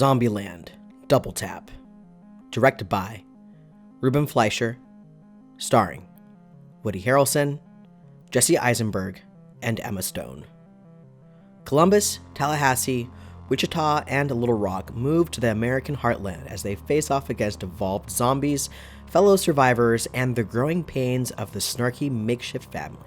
Zombieland Double Tap, directed by Ruben Fleischer, starring Woody Harrelson, Jesse Eisenberg, and Emma Stone. Columbus, Tallahassee, Wichita, and Little Rock move to the American heartland as they face off against evolved zombies, fellow survivors, and the growing pains of the snarky makeshift family.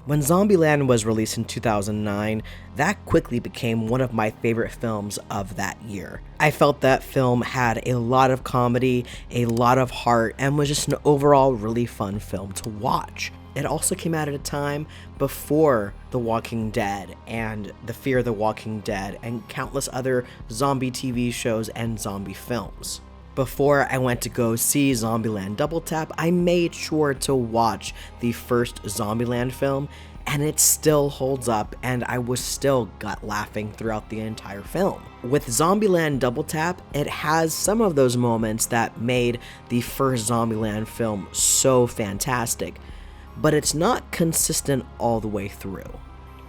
When Zombieland was released in 2009, that quickly became one of my favorite films of that year. I felt that film had a lot of comedy, a lot of heart, and was just an overall really fun film to watch. It also came out at a time before The Walking Dead and The Fear of the Walking Dead and countless other zombie TV shows and zombie films. Before I went to go see Zombieland Double Tap, I made sure to watch the first Zombieland film, and it still holds up, and I was still gut laughing throughout the entire film. With Zombieland Double Tap, it has some of those moments that made the first Zombieland film so fantastic, but it's not consistent all the way through.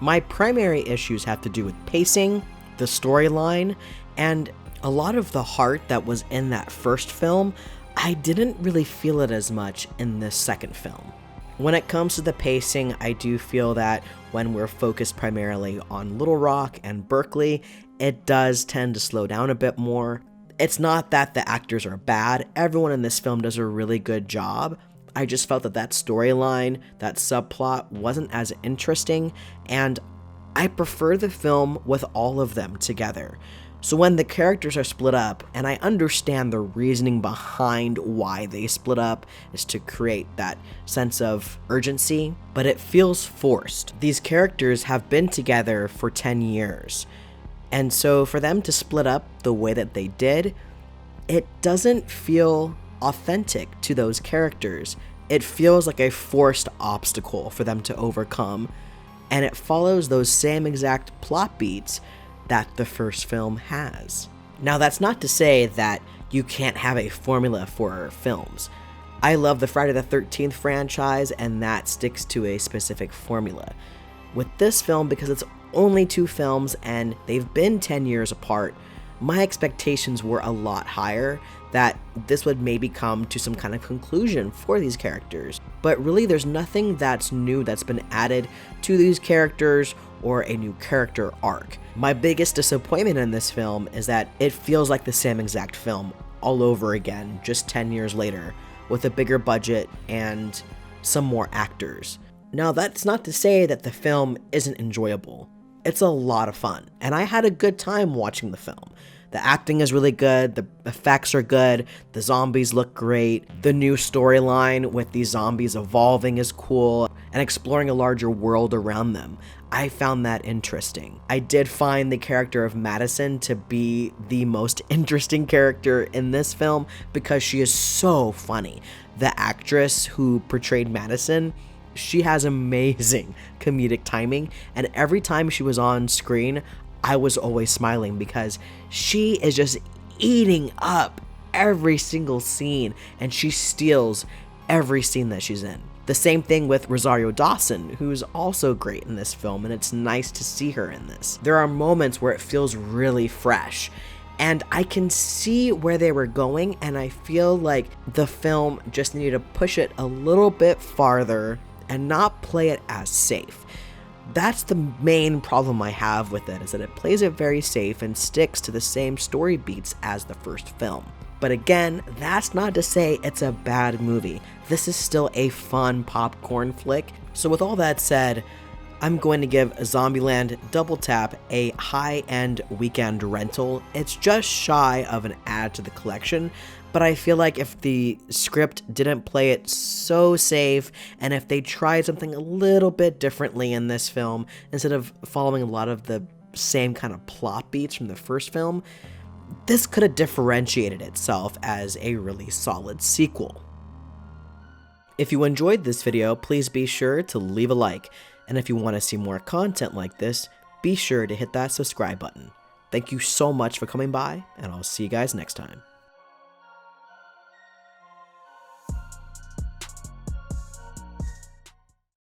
My primary issues have to do with pacing, the storyline, and a lot of the heart that was in that first film. I didn't really feel it as much in this second film. When it comes to the pacing, I do feel that when we're focused primarily on Little Rock and Berkeley, it does tend to slow down a bit more. It's not that the actors are bad, everyone in this film does a really good job. I just felt that that storyline, that subplot wasn't as interesting, and I prefer the film with all of them together. So when the characters are split up, and I understand the reasoning behind why they split up is to create that sense of urgency, but it feels forced. These characters have been together for 10 years, and so for them to split up the way that they did, it doesn't feel authentic to those characters. It feels like a forced obstacle for them to overcome, and it follows those same exact plot beats that the first film has. Now, that's not to say that you can't have a formula for films. I love the Friday the 13th franchise, and that sticks to a specific formula. With this film, because it's only 2 films and they've been 10 years apart, my expectations were a lot higher that this would maybe come to some kind of conclusion for these characters. But really, there's nothing that's new that's been added to these characters or a new character arc. My biggest disappointment in this film is that it feels like the same exact film all over again, just 10 years later, with a bigger budget and some more actors. Now, that's not to say that the film isn't enjoyable. It's a lot of fun, and I had a good time watching the film. The acting is really good, the effects are good, the zombies look great, the new storyline with these zombies evolving is cool, and exploring a larger world around them. I found that interesting. I did find the character of Madison to be the most interesting character in this film because she is so funny. The actress who portrayed Madison, she has amazing comedic timing, and every time she was on screen, I was always smiling because she is just eating up every single scene, and she steals every scene that she's in. The same thing with Rosario Dawson, who's also great in this film, and it's nice to see her in this. There are moments where it feels really fresh, and I can see where they were going, and I feel like the film just needed to push it a little bit farther and not play it as safe. That's the main problem I have with it, is that it plays it very safe and sticks to the same story beats as the first film. But again, that's not to say it's a bad movie. This is still a fun popcorn flick. So with all that said, I'm going to give Zombieland Double Tap a high-end weekend rental. It's just shy of an add to the collection, but I feel like if the script didn't play it so safe, and if they tried something a little bit differently in this film, instead of following a lot of the same kind of plot beats from the first film, this could have differentiated itself as a really solid sequel. If you enjoyed this video, please be sure to leave a like, and if you want to see more content like this, be sure to hit that subscribe button. Thank you so much for coming by, and I'll see you guys next time.